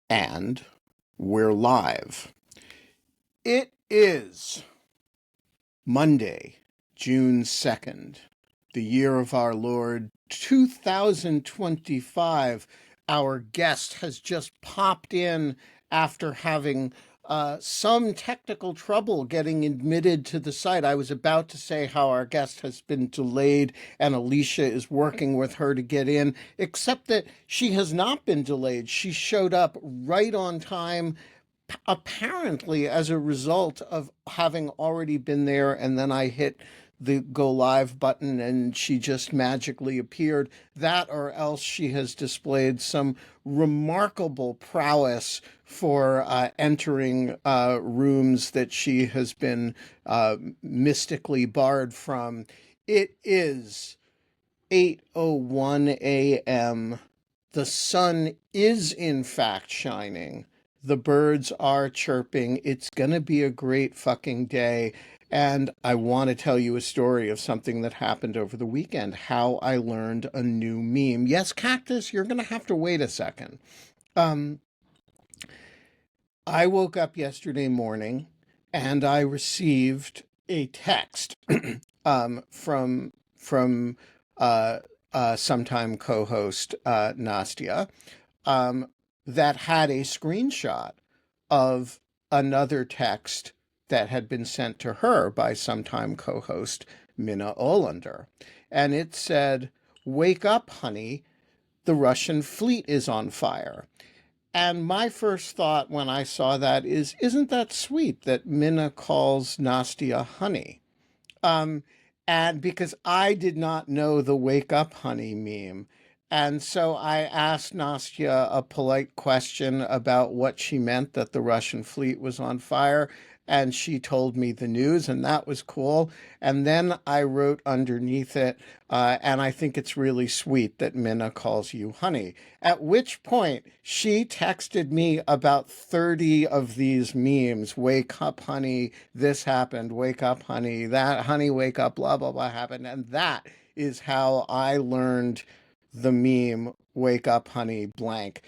And we're live. It is Monday, June 2nd, the year of our Lord 2025. Our guest has just popped in after having some technical trouble getting admitted to the site. I was about to say how our guest has been delayed and Alicia is working with her to get in, except that she has not been delayed. She showed up right on time, apparently as a result of having already been there, and then I hit the go live button and she just magically appeared. That, or else she has displayed some remarkable prowess for entering rooms that she has been mystically barred from. It is 8:01 a.m. The sun is in fact shining. The birds are chirping. It's going to be a great fucking day. And I want to tell you a story of something that happened over the weekend, how I learned a new meme. Yes, Cactus, you're going to have to wait a second. Um, I woke up yesterday morning and I received a text from sometime co-host Nastia, um, that had a screenshot of another text that had been sent to her by sometime co-host Minna Olander. And it said, "Wake up, honey, the Russian fleet is on fire." And my first thought when I saw that is, isn't that sweet that Minna calls Nastia honey? Um, and because I did not know the wake up honey meme. And so I asked Nastya a polite question about what she meant that the Russian fleet was on fire. And she told me the news, and that was cool. And then I wrote underneath it, and I think it's really sweet that Minna calls you honey. At which point she texted me about 30 of these memes. Wake up, honey, this happened. Wake up, honey, that, honey, wake up, blah, blah, blah happened. And that is how I learned the meme, wake up, honey, blank.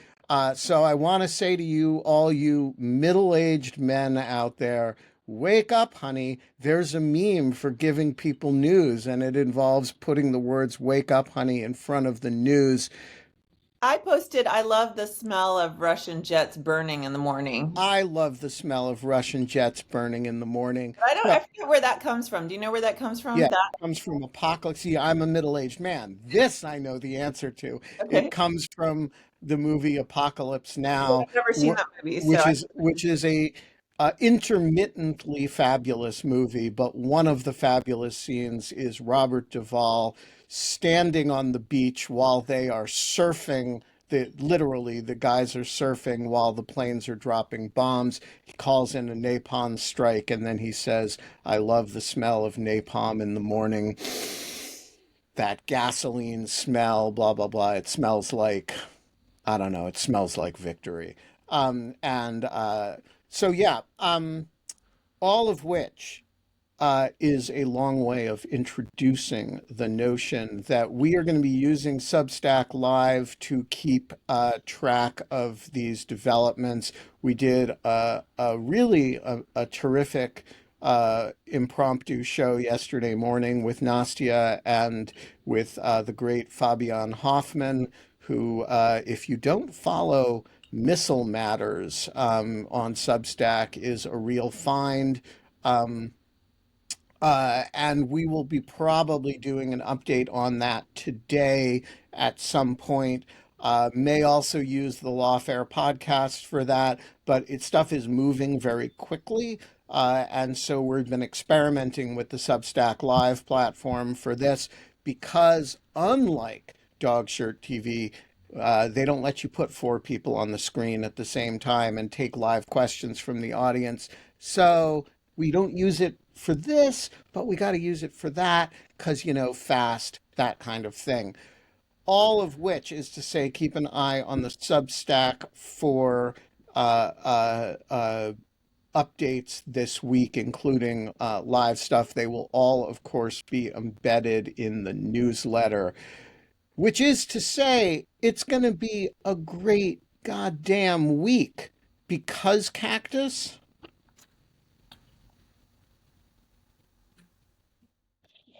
So I want to say to you, all you middle-aged men out there, wake up, honey. There's a meme for giving people news, and it involves putting the words wake up, honey in front of the news. I posted, I love the smell of Russian jets burning in the morning. I love the smell of Russian jets burning in the morning. I Well, forget where that comes from. Do you know where that comes yeah, from? it comes from Apocalypse. See, I'm a middle-aged man. This I know the answer to. It Okay. comes from the movie Apocalypse Yeah, Now, I've never seen wh- that movie, so which is a intermittently fabulous movie, but one of the fabulous scenes is Robert Duvall standing on the beach while they are surfing. Literally, the guys are surfing while the planes are dropping bombs. He calls in a napalm strike, and then he says, "I love the smell of napalm in the morning. That gasoline smell, blah, blah, blah. It smells like, I don't know, it smells like victory." And so, yeah, all of which is a long way of introducing the notion that we are going to be using Substack Live to keep track of these developments. We did a terrific impromptu show yesterday morning with Nastia and with the great Fabian Hoffman, who, if you don't follow Missile Matters on Substack, is a real find. Um, and we will be probably doing an update on that today at some point. May also use the Lawfare podcast for that, but its stuff is moving very quickly. And so we've been experimenting with the Substack Live platform for this because, unlike Dogshirt TV, they don't let you put four people on the screen at the same time and take live questions from the audience. So we don't use it for this, but we got to use it for that because, fast, that kind of thing. All of which is to say, keep an eye on the Substack for updates this week, including live stuff. They will all, of course, be embedded in the newsletter, which is to say, it's going to be a great goddamn week because cactus?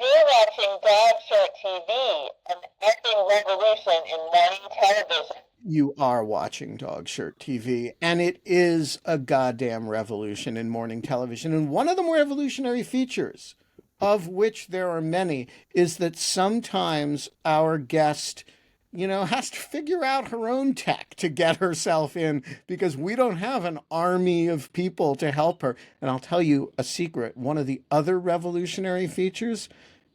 You're watching GIFCT TV, an acting revolution in morning television. You are watching Dog Shirt TV, and it is a goddamn revolution in morning television. And one of the more revolutionary features, of which there are many, is that sometimes our guest, has to figure out her own tech to get herself in because we don't have an army of people to help her. And I'll tell you a secret. One of the other revolutionary features,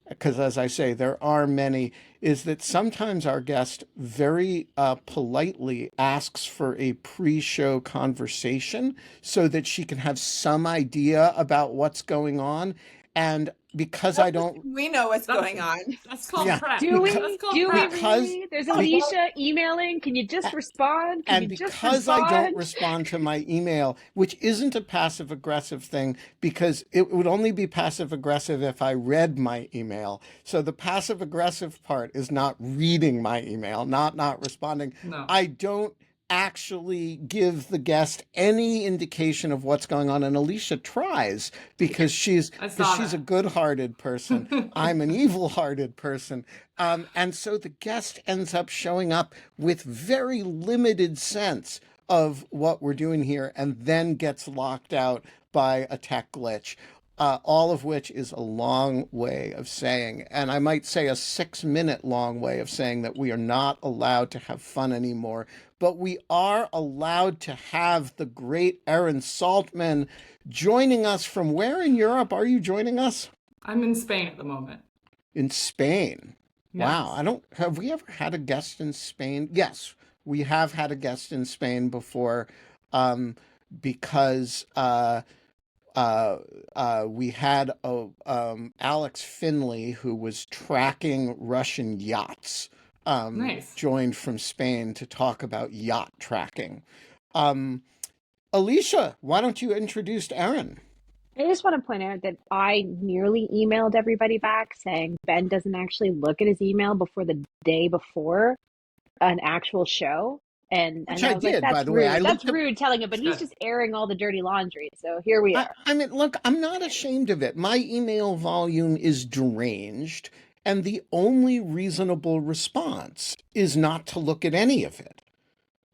because as I say, there are many, is that sometimes our guest very politely asks for a pre-show conversation so that she can have some idea about what's going on. And because I don't, We know what's going on. That's called Yeah. prep. Do we? That's called Do we prep. really? There's Alicia emailing. Can you just respond? Can and you just because I don't respond? respond to my email, which isn't a passive aggressive thing, because it would only be passive aggressive if I read my email. So the passive aggressive part is not reading my email, not responding. No. I don't actually give the guest any indication of what's going on, and Alicia tries because she's I saw a that. good-hearted person. I'm an evil-hearted person, and so the guest ends up showing up with very limited sense of what we're doing here, and then gets locked out by a tech glitch. All of which is a long way of saying, and I might say a 6-minute long way of saying, that we are not allowed to have fun anymore, but we are allowed to have the great Erin Saltman joining us from where in Europe are you joining us? I'm in Spain at the moment. In Spain. Yes. Wow. Have we ever had a guest in Spain? Yes, we have had a guest in Spain before, because we had Alex Finley, who was tracking Russian yachts, Nice. joined from Spain to talk about yacht tracking. Alicia, why don't you introduce Erin? I just want to point out that I nearly emailed everybody back saying Ben doesn't actually look at his email before the day before an actual show. And Which I I was like, did, that's by the way. rude. I That's looked at, rude telling him, but he's Good. just airing all the dirty laundry. So here we are. I mean, look, I'm not ashamed of it. My email volume is deranged, and the only reasonable response is not to look at any of it.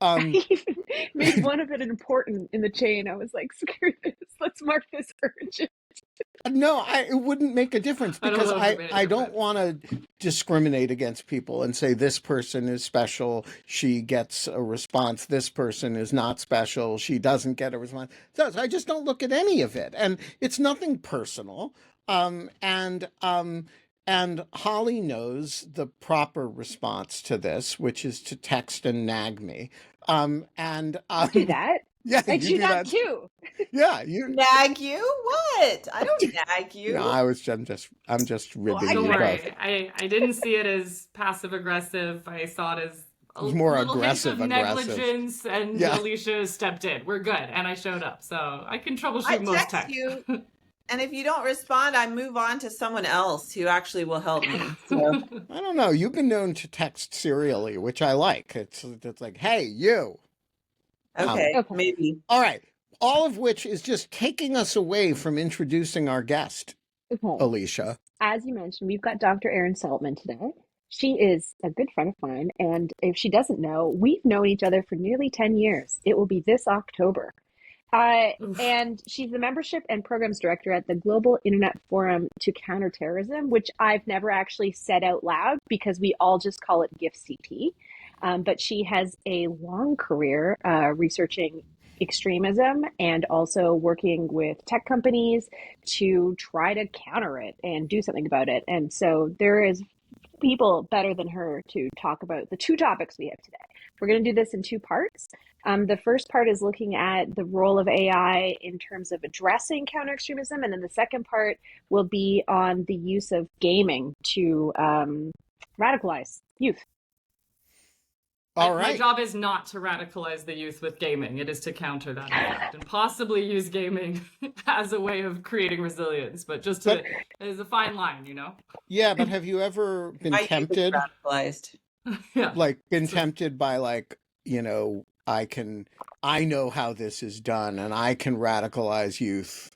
I even made one of it important in the chain. I was like, screw this. Let's mark this urgent. No, it wouldn't make a difference I don't because know if it made a I don't difference. want to discriminate against people and say this person is special, she gets a response. This person is not special, she doesn't get a response. So I just don't look at any of it, and it's nothing personal. And Holly knows the proper response to this, which is to text and nag me. Do that. Yeah, I you do that too. Yeah, you. Nag you? What? I don't nag you. No, I'm just ribbing I Don't you worry. both. I didn't see it as passive aggressive. I saw it as a It's more little hint aggressive. of negligence, and Yeah. Alicia stepped in. We're good, and I showed up, so I can I troubleshoot most text tech. you, and if you don't respond, I move on to someone else who actually will help me. So, I don't know. You've been known to text serially, which I like. It's like, hey, you. okay, Okay. maybe. All right. All of which is just taking us away from introducing our guest, Okay. Alicia. As you mentioned, we've got Dr. Erin Saltman today. She is a good friend of mine, and if she doesn't know, we've known each other for nearly 10 years. It will be this October. Oof. And she's the membership and programs director at the Global Internet Forum to Counterterrorism, which I've never actually said out loud because we all just call it GIFCT. But she has a long career researching extremism and also working with tech companies to try to counter it and do something about it. And so there is people better than her to talk about the two topics we have today. We're going to do this in two parts. The first part is looking at the role of AI in terms of addressing counter-extremism, and then the second part will be on the use of gaming to radicalize youth. All My right. job is not to radicalize the youth with gaming. It is to counter that effect and possibly use gaming as a way of creating resilience, but just to, there's a fine line, you know? Yeah, but have you ever been I think it's tempted? radicalized. Yeah. Like, been tempted by, like, I know how this is done, and I can radicalize youth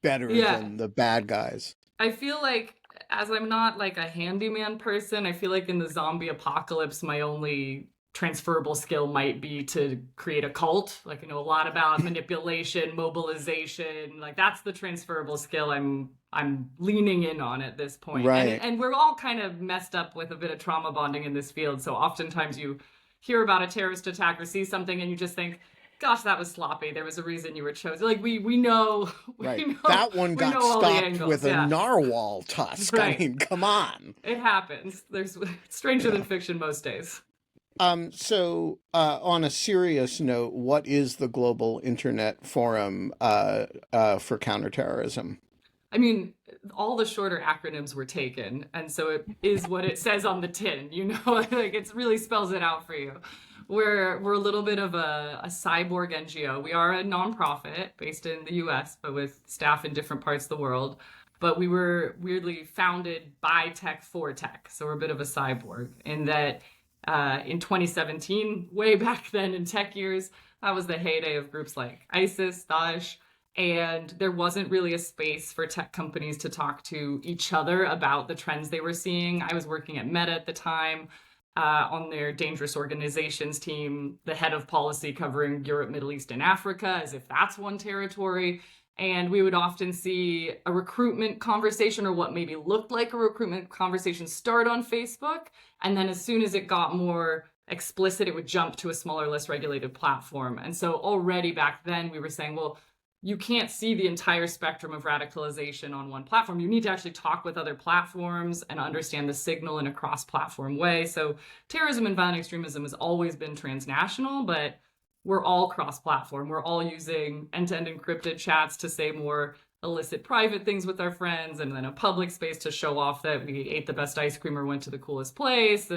better Yeah. than the bad guys. I feel like, as I'm not like a handyman person, I feel like in the zombie apocalypse, my only transferable skill might be to create a cult. Like, I know a lot about manipulation, mobilization. Like, that's the transferable skill I'm leaning in on at this point. Right. And we're all kind of messed up with a bit of trauma bonding in this field. So oftentimes you hear about a terrorist attack or see something and you just think, gosh, that was sloppy. There was a reason you were chosen. Like we know, Right. know That one got all the stopped angles, with a narwhal tusk. Right. I mean, come on. It happens. It's stranger than fiction most days. So on a serious note, what is the Global Internet Forum for Counterterrorism? I mean, all the shorter acronyms were taken, and so it is what it says on the tin, you know, like it really spells it out for you. We're a little bit of a cyborg NGO. We are a nonprofit based in the US, but with staff in different parts of the world. But we were weirdly founded by tech for tech. So we're a bit of a cyborg in that in 2017, way back then in tech years, that was the heyday of groups like ISIS, Daesh, and there wasn't really a space for tech companies to talk to each other about the trends they were seeing. I was working at Meta at the time on their dangerous organizations team, the head of policy covering Europe, Middle East, and Africa, as if that's one territory. And we would often see a recruitment conversation or what maybe looked like a recruitment conversation start on Facebook. And then as soon as it got more explicit, it would jump to a smaller, less regulated platform. And so already back then we were saying, well, you can't see the entire spectrum of radicalization on one platform. You need to actually talk with other platforms and understand the signal in a cross-platform way. So terrorism and violent extremism has always been transnational, but we're all cross-platform. We're all using end-to-end encrypted chats to say more illicit private things with our friends, and then a public space to show off that we ate the best ice cream or went to the coolest place.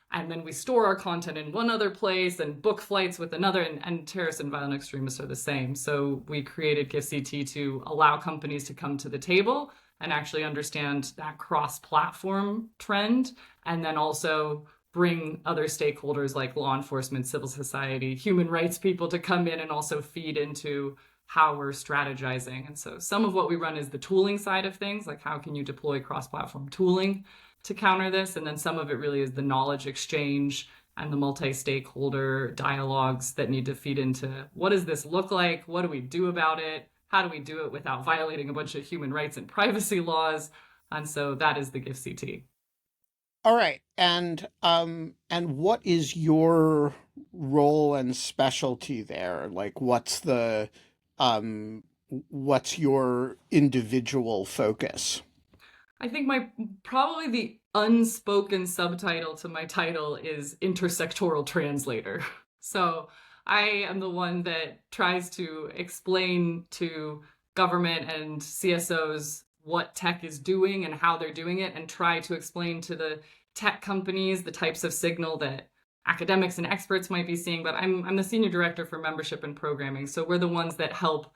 And then we store our content in one other place and book flights with another, and terrorists and violent extremists are the same. So we created GIFCT to allow companies to come to the table and actually understand that cross-platform trend, and then also bring other stakeholders like law enforcement, civil society, human rights people to come in and also feed into how we're strategizing. And so some of what we run is the tooling side of things, like how can you deploy cross-platform tooling to counter this? And then some of it really is the knowledge exchange and the multi-stakeholder dialogues that need to feed into what does this look like? What do we do about it? How do we do it without violating a bunch of human rights and privacy laws? And so that is the GIFCT. All right. And what is your role and specialty there? Like what's your individual focus? I think probably the unspoken subtitle to my title is intersectoral translator. So I am the one that tries to explain to government and CSOs what tech is doing and how they're doing it, and try to explain to the tech companies the types of signal that academics and experts might be seeing. But I'm the senior director for membership and programming. So we're the ones that help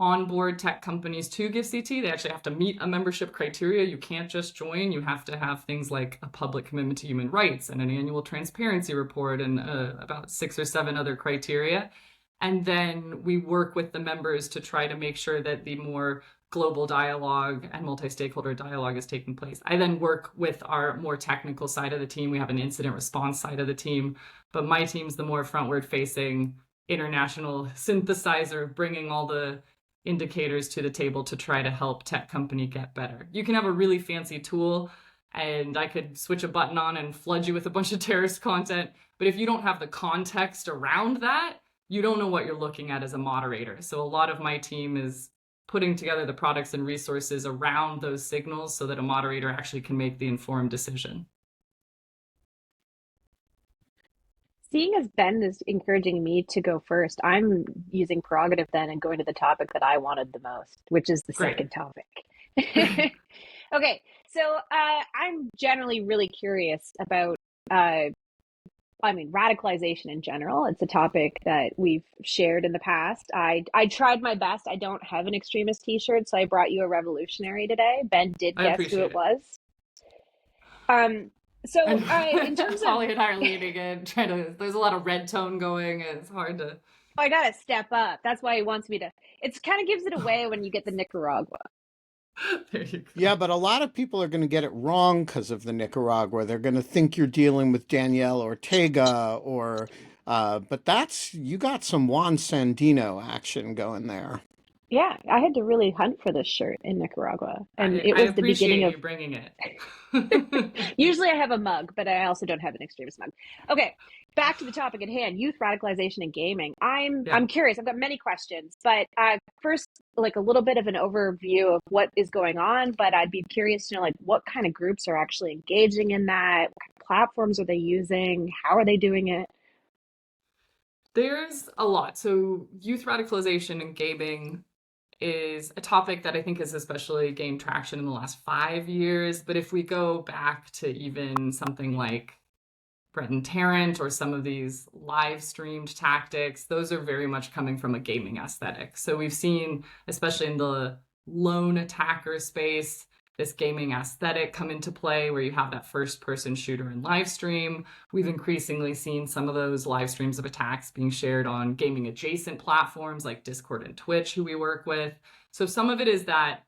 onboard tech companies to GIFCT. They actually have to meet a membership criteria. You can't just join. You have to have things like a public commitment to human rights and an annual transparency report and about 6 or 7 other criteria. And then we work with the members to try to make sure that the more global dialogue and multi-stakeholder dialogue is taking place. I then work with our more technical side of the team. We have an incident response side of the team, but my team's the more frontward facing international synthesizer, bringing all the indicators to the table to try to help tech company get better. You can have a really fancy tool and I could switch a button on and flood you with a bunch of terrorist content, but if you don't have the context around that, you don't know what you're looking at as a moderator. So a lot of my team is putting together the products and resources around those signals so that a moderator actually can make the informed decision. Seeing as Ben is encouraging me to go first, I'm using prerogative then and going to the topic that I wanted the most, which is the Great. second topic. Okay, so I'm generally really curious about, radicalization in general. It's a topic that we've shared in the past. I tried my best. I don't have an extremist t-shirt, so I brought you a revolutionary today. Ben did guess who it was. So, And in terms of, Holly and I are leaning in, trying to. There's a lot of red tone going. And it's hard to. I gotta step up. That's why he wants me to. It's kind of gives it away when you get the Nicaragua. There you Yeah, go. but a lot of people are going to get it wrong because of the Nicaragua. They're going to think you're dealing with Danielle Ortega but you got some Juan Sandino action going there. Yeah, I had to really hunt for this shirt in Nicaragua, and it I was the beginning appreciate of. you bringing it. Usually I have a mug, but I also don't have an extremist mug. Okay, back to the topic at hand, youth radicalization and gaming. Yeah. I'm curious. I've got many questions, but first, like a little bit of an overview of what is going on, but I'd be curious to know like what kind of groups are actually engaging in that, what kind of platforms are they using, how are they doing it? There's a lot. So, youth radicalization and gaming is a topic that I think has especially gained traction in the last 5 years. But if we go back to even something like Brett and Tarrant or some of these live streamed tactics, those are very much coming from a gaming aesthetic. So we've seen, especially in the lone attacker space, this gaming aesthetic come into play where you have that first person shooter in live stream. We've increasingly seen some of those live streams of attacks being shared on gaming adjacent platforms like Discord and Twitch, who we work with. So some of it is that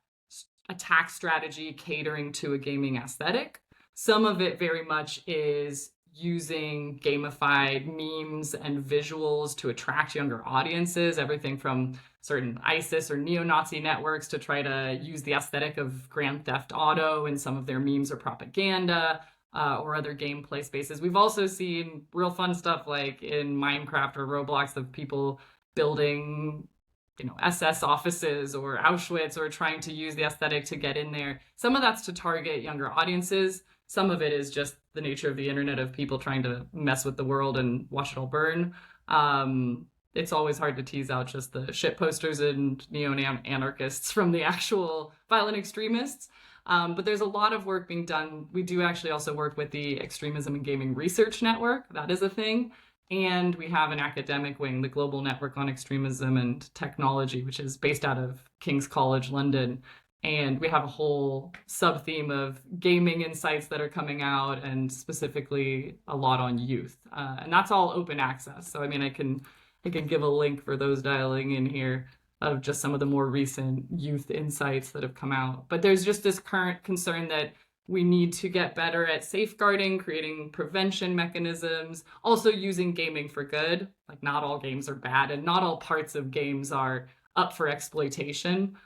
attack strategy catering to a gaming aesthetic. Some of it very much is using gamified memes and visuals to attract younger audiences, everything from certain ISIS or neo-Nazi networks to try to use the aesthetic of Grand Theft Auto in some of their memes or propaganda, or other gameplay spaces. We've also seen real fun stuff like in Minecraft or Roblox of people building SS offices or Auschwitz or trying to use the aesthetic to get in there. Some of that's to target younger audiences. Some of it is just the nature of the internet of people trying to mess with the world and watch it all burn. It's always hard to tease out just the shit posters and neo-anarchists from the actual violent extremists. But there's a lot of work being done. We do actually also work with the Extremism and Gaming Research Network. That is a thing. And we have an academic wing, the Global Network on Extremism and Technology, which is based out of King's College London. And we have a whole sub-theme of gaming insights that are coming out, and specifically a lot on youth. And that's all open access. So, I mean, I can give a link for those dialing in here of just some of the more recent youth insights that have come out. But there's just this current concern that we need to get better at safeguarding, creating prevention mechanisms, also using gaming for good. Like, not all games are bad, and not all parts of games are up for exploitation.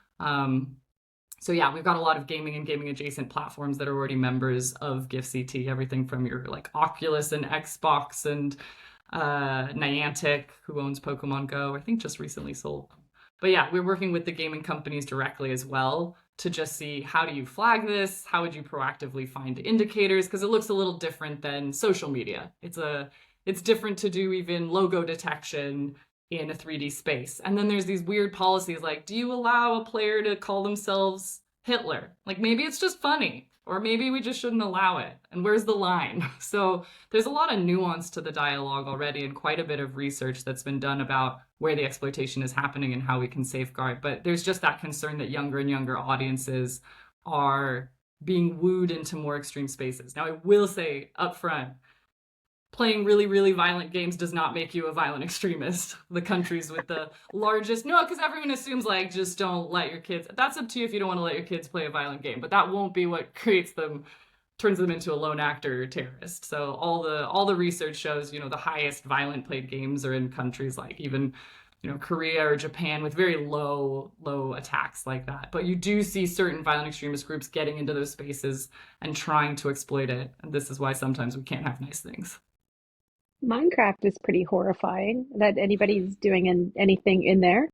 So yeah, we've got a lot of gaming and gaming adjacent platforms that are already members of GIFCT, everything from your like Oculus and Xbox and Niantic, who owns Pokemon Go, I think just recently sold. But yeah, we're working with the gaming companies directly as well to just see, how do you flag this? How would you proactively find indicators? Because it looks a little different than social media. It's different to do even logo detection in a 3D space. And then there's these weird policies like, do you allow a player to call themselves Hitler? Like, maybe it's just funny, or maybe we just shouldn't allow it. And where's the line? So there's a lot of nuance to the dialogue already, and quite a bit of research that's been done about where the exploitation is happening and how we can safeguard. But there's just that concern that younger and younger audiences are being wooed into more extreme spaces. Now, I will say up front, playing really, really violent games does not make you a violent extremist. The countries with the largest, no, because everyone assumes like, just don't let your kids, that's up to you if you don't want to let your kids play a violent game, but that won't be what turns them into a lone actor terrorist. So all the research shows, the highest violent played games are in countries like even, Korea or Japan with very low attacks like that. But you do see certain violent extremist groups getting into those spaces and trying to exploit it. And this is why sometimes we can't have nice things. Minecraft is pretty horrifying that anybody's doing anything in there.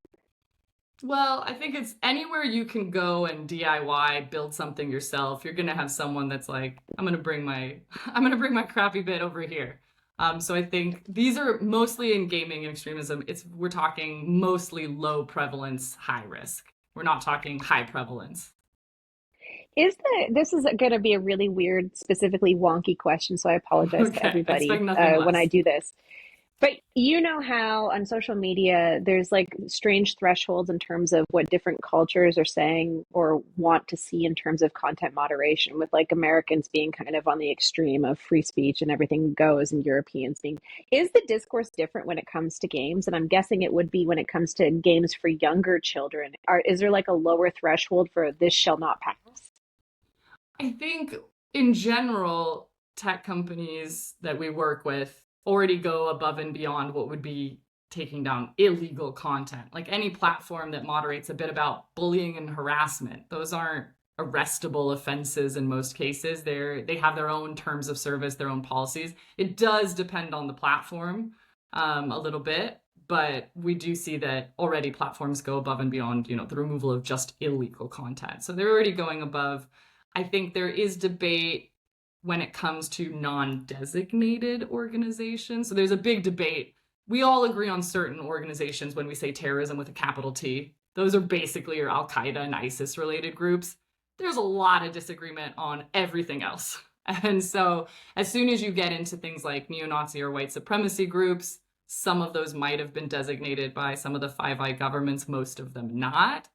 Well, I think it's anywhere you can go and DIY, build something yourself. You're gonna have someone that's like, I'm gonna bring my crappy bit over here. So I think these are mostly in gaming and extremism. We're talking mostly low prevalence, high risk. We're not talking high prevalence. This is going to be a really weird, specifically wonky question, so I apologize to Okay, everybody expect nothing when I less. do this. But you know how on social media there's like strange thresholds in terms of what different cultures are saying or want to see in terms of content moderation, with like Americans being kind of on the extreme of free speech and everything goes, and Europeans being. Is the discourse different when it comes to games? And I'm guessing it would be when it comes to games for younger children. Is there like a lower threshold for this shall not pass? I think in general, tech companies that we work with already go above and beyond what would be taking down illegal content. Like any platform that moderates a bit about bullying and harassment, those aren't arrestable offenses in most cases. They have their own terms of service, their own policies. It does depend on the platform a little bit, but we do see that already platforms go above and beyond, the removal of just illegal content. So they're already going above. I think there is debate when it comes to non-designated organizations. So there's a big debate. We all agree on certain organizations when we say terrorism with a capital T. Those are basically your Al-Qaeda and ISIS related groups. There's a lot of disagreement on everything else. And so as soon as you get into things like neo-Nazi or white supremacy groups, some of those might have been designated by some of the Five Eye governments, most of them not.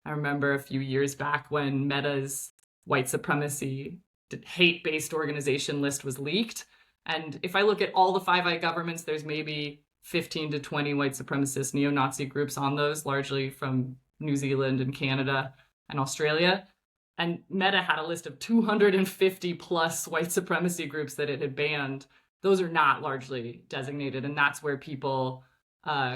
I remember a few years back when Meta's white supremacy hate-based organization list was leaked. And if I look at all the Five Eye governments, there's maybe 15 to 20 white supremacist neo-Nazi groups on those, largely from New Zealand and Canada and Australia. And Meta had a list of 250 plus white supremacy groups that it had banned. Those are not largely designated. And that's where people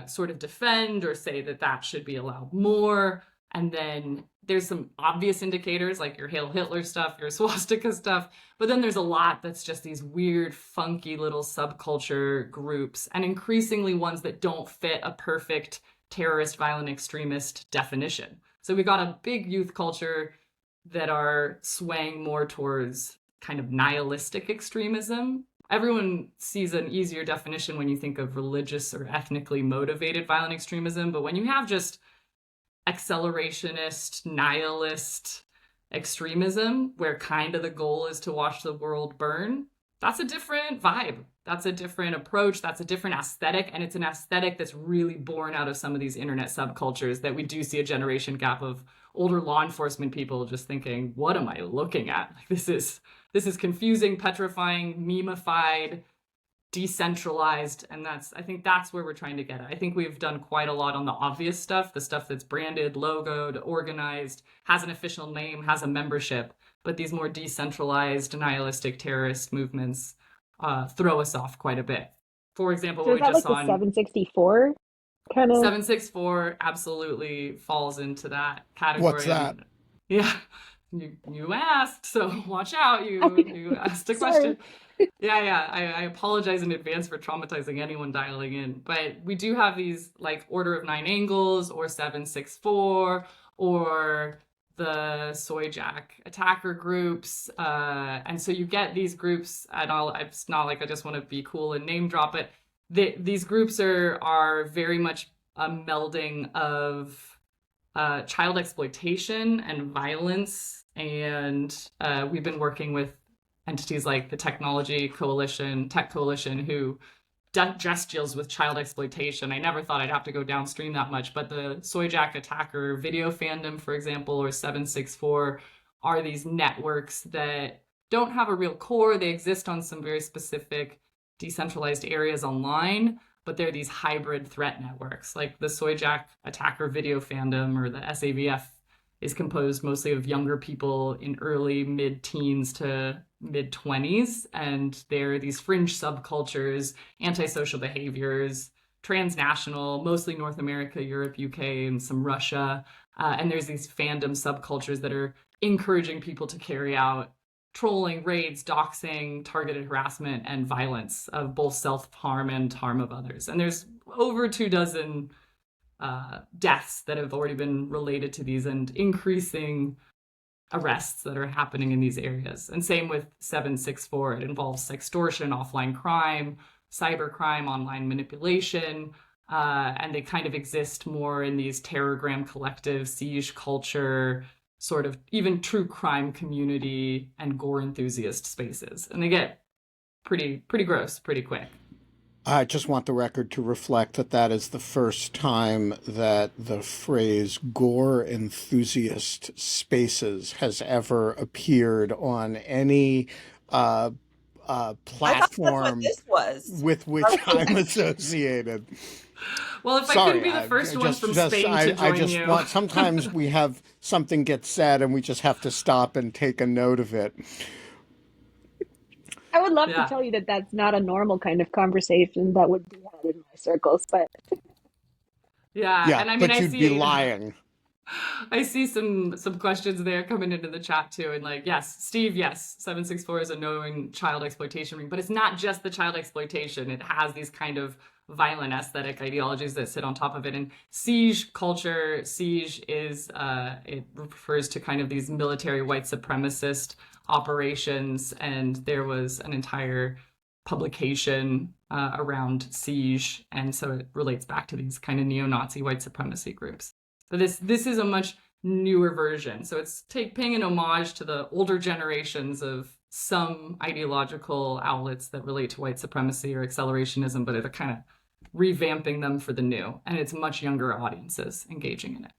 sort of defend or say that that should be allowed more. And then there's some obvious indicators like your Hail Hitler stuff, your swastika stuff, but then there's a lot that's just these weird, funky little subculture groups, and increasingly ones that don't fit a perfect terrorist, violent extremist definition. So we got a big youth culture that are swaying more towards kind of nihilistic extremism. Everyone sees an easier definition when you think of religious or ethnically motivated violent extremism, but when you have just accelerationist, nihilist extremism, where kind of the goal is to watch the world burn, that's a different vibe. That's a different approach. That's a different aesthetic. And it's an aesthetic that's really born out of some of these internet subcultures that we do see a generation gap of older law enforcement people just thinking, what am I looking at? Like, this is confusing, petrifying, memeified, decentralized, and I think that's where we're trying to get at. I think we've done quite a lot on the obvious stuff, the stuff that's branded, logoed, organized, has an official name, has a membership, but these more decentralized, nihilistic terrorist movements throw us off quite a bit. For example, So what is we that just like saw the 764 kind of? 764 absolutely falls into that category. What's that? Yeah, you asked, so watch out. You asked a question. Yeah. I apologize in advance for traumatizing anyone dialing in, but we do have these like Order of Nine Angles or 764 or the Soyjak attacker groups. And so you get these groups, and it's not like I just want to be cool and name drop it. These groups are very much a melding of child exploitation and violence. And we've been working with entities like the Technology Coalition, Tech Coalition, who just deals with child exploitation. I never thought I'd have to go downstream that much, but the Soyjak attacker video fandom, for example, or 764 are these networks that don't have a real core. They exist on some very specific decentralized areas online, but they're these hybrid threat networks. Like the Soyjak attacker video fandom, or the SAVF, is composed mostly of younger people in early mid-teens to mid-20s, and they're these fringe subcultures, antisocial behaviors, transnational, mostly North America, Europe, UK, and some Russia. And there's these fandom subcultures that are encouraging people to carry out trolling, raids, doxing, targeted harassment, and violence of both self-harm and harm of others. And there's over 24 deaths that have already been related to these, and increasing arrests that are happening in these areas. And same with 764. It involves sextortion, offline crime, cybercrime, online manipulation, and they kind of exist more in these terrorgram collective, siege culture, sort of even true crime community and gore enthusiast spaces. And they get pretty gross pretty quick. I just want the record to reflect that that is the first time that the phrase gore enthusiast spaces has ever appeared on any uh, I thought that's what platform this was. with which I'm associated. Well, if I couldn't Sorry, be the first one from just Spain to I join just you. want, sometimes we have something get said and we just have to stop and take a note of it. I would love to Yeah. tell you that that's not a normal kind of conversation that would be had in my circles, but Yeah. Yeah, And I mean, but you'd be lying. I see some questions there coming into the chat too. And like, yes, Steve, yes, 764 is a known child exploitation ring, but it's not just the child exploitation. It has these kind of violent aesthetic ideologies that sit on top of it. And siege culture, siege is, it refers to kind of these military white supremacist operations. And there was an entire publication around siege. And so it relates back to these kind of neo-Nazi white supremacy groups. So this is a much newer version. So it's paying an homage to the older generations of some ideological outlets that relate to white supremacy or accelerationism, but they're kind of revamping them for the new. And it's much younger audiences engaging in it.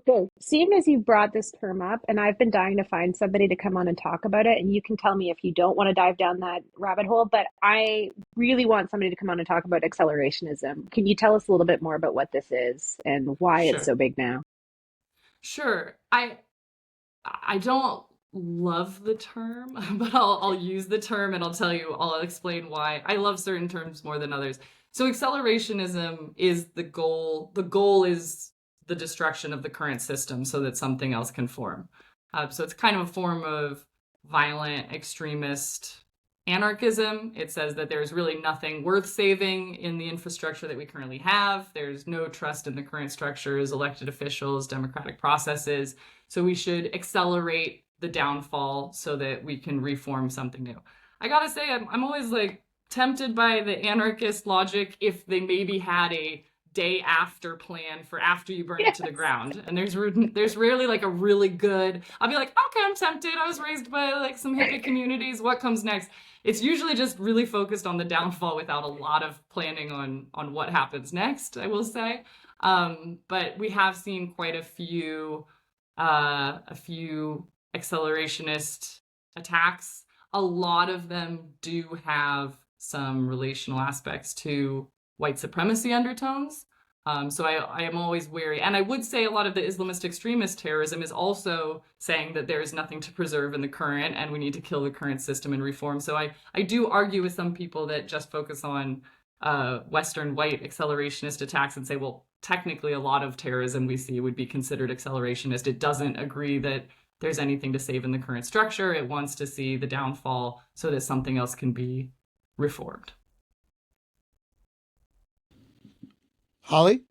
okay. Seeing as you brought this term up, and I've been dying to find somebody to come on and talk about it, and you can tell me if you don't want to dive down that rabbit hole, but I really want somebody to come on and talk about accelerationism. Can you tell us a little bit more about what this is and why it's Sure. so big now? Sure. I don't love the term, but I'll use the term and I'll explain why. I love certain terms more than others. So accelerationism is the goal. The goal is the destruction of the current system so that something else can form. So it's kind of a form of violent extremist anarchism. It says that there's really nothing worth saving in the infrastructure that we currently have. There's no trust in the current structures, elected officials, democratic processes. So we should accelerate the downfall so that we can reform something new. I gotta say, I'm always like tempted by the anarchist logic if they maybe had a day after plan for after you burn it to the ground. And there's rarely like a really good, I'll be like, okay, I'm tempted. I was raised by like some hippie communities. What comes next? It's usually just really focused on the downfall without a lot of planning on what happens next, I will say. But we have seen quite a few accelerationist attacks. A lot of them do have some relational aspects to white supremacy undertones. So I am always wary. And I would say a lot of the Islamist extremist terrorism is also saying that there is nothing to preserve in the current and we need to kill the current system and reform. So I do argue with some people that just focus on Western white accelerationist attacks and say, well, technically a lot of terrorism we see would be considered accelerationist. It doesn't agree that there's anything to save in the current structure. It wants to see the downfall so that something else can be reformed. Holly?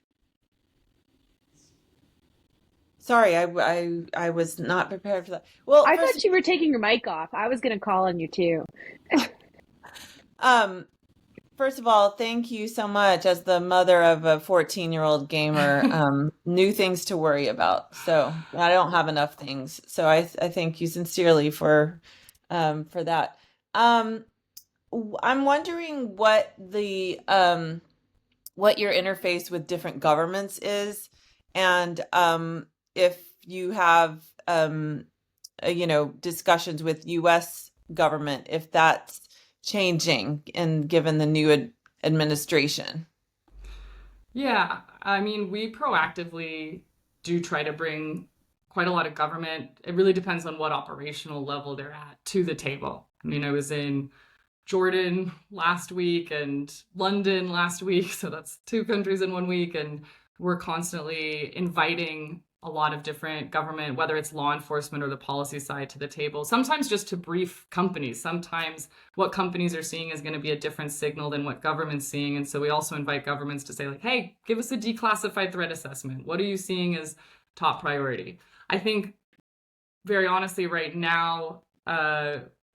Sorry, I was not prepared for that. Well, I thought you were taking your mic off. I was going to call on you too. First of all, thank you so much. As the mother of a 14-year-old gamer, new things to worry about. So I don't have enough things. So I thank you sincerely for that. I'm wondering what the what your interface with different governments is, and if you have discussions with U.S. government, if that's changing and given the new administration. Yeah, I mean, we proactively do try to bring quite a lot of government. It really depends on what operational level they're at to the table. I mean, I was in Jordan last week and London last week, so that's 2 countries in 1 week, and we're constantly inviting a lot of different government, whether it's law enforcement or the policy side, to the table, sometimes just to brief companies. Sometimes what companies are seeing is going to be a different signal than what government's seeing. And so we also invite governments to say, like, hey, give us a declassified threat assessment. What are you seeing as top priority? I think, very honestly, right now,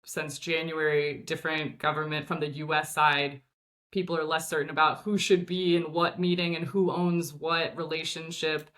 since January, different government from the US side, people are less certain about who should be in what meeting and who owns what relationship.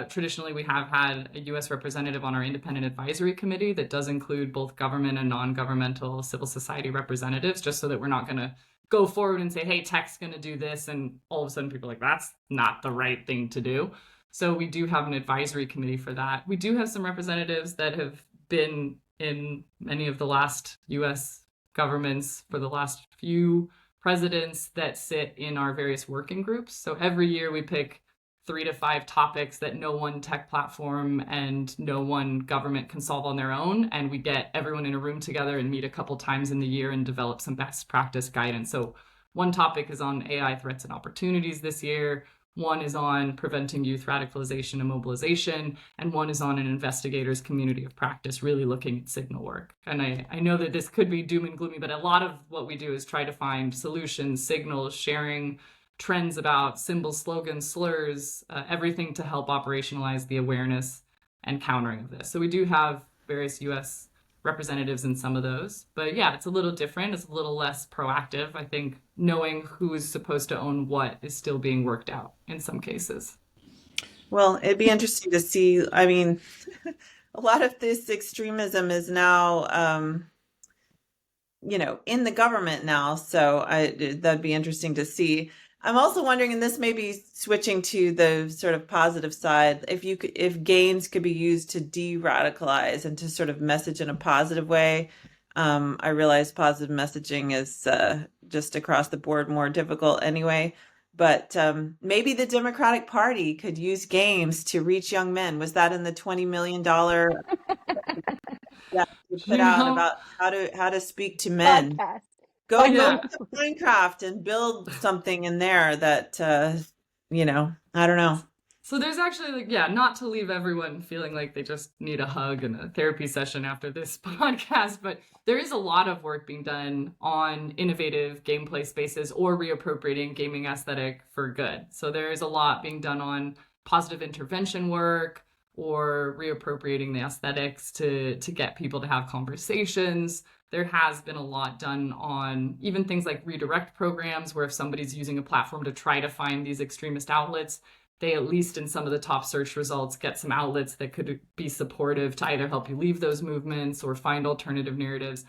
Traditionally, we have had a U.S. representative on our independent advisory committee that does include both government and non-governmental civil society representatives, just so that we're not going to go forward and say, hey, tech's going to do this, and all of a sudden people are like, that's not the right thing to do. So we do have an advisory committee for that. We do have some representatives that have been in many of the last U.S. governments for the last few presidents that sit in our various working groups. So every year we pick 3 to 5 topics that no one tech platform and no one government can solve on their own. And we get everyone in a room together and meet a couple times in the year and develop some best practice guidance. So one topic is on AI threats and opportunities this year. One is on preventing youth radicalization and mobilization, and one is on an investigator's community of practice, really looking at signal work. And I know that this could be doom and gloomy, but a lot of what we do is try to find solutions, signals, sharing trends about symbols, slogans, slurs, everything to help operationalize the awareness and countering of this. So we do have various U.S. representatives in some of those, but yeah, it's a little different. It's a little less proactive. I think knowing who is supposed to own what is still being worked out in some cases. Well, it'd be interesting to see. I mean, a lot of this extremism is now, in the government now. So that'd be interesting to see. I'm also wondering, and this may be switching to the sort of positive side, if games could be used to de-radicalize and to sort of message in a positive way. I realize positive messaging is just across the board more difficult anyway, but maybe the Democratic Party could use games to reach young men. Was that in the $20 million that you put out about how to speak to men? Podcast. Go to Minecraft and build something in there that, I don't know. So there's actually, not to leave everyone feeling like they just need a hug and a therapy session after this podcast, but there is a lot of work being done on innovative gameplay spaces or reappropriating gaming aesthetic for good. So there is a lot being done on positive intervention work or reappropriating the aesthetics to get people to have conversations. There has been a lot done on even things like redirect programs, where if somebody's using a platform to try to find these extremist outlets, they, at least in some of the top search results, get some outlets that could be supportive to either help you leave those movements or find alternative narratives.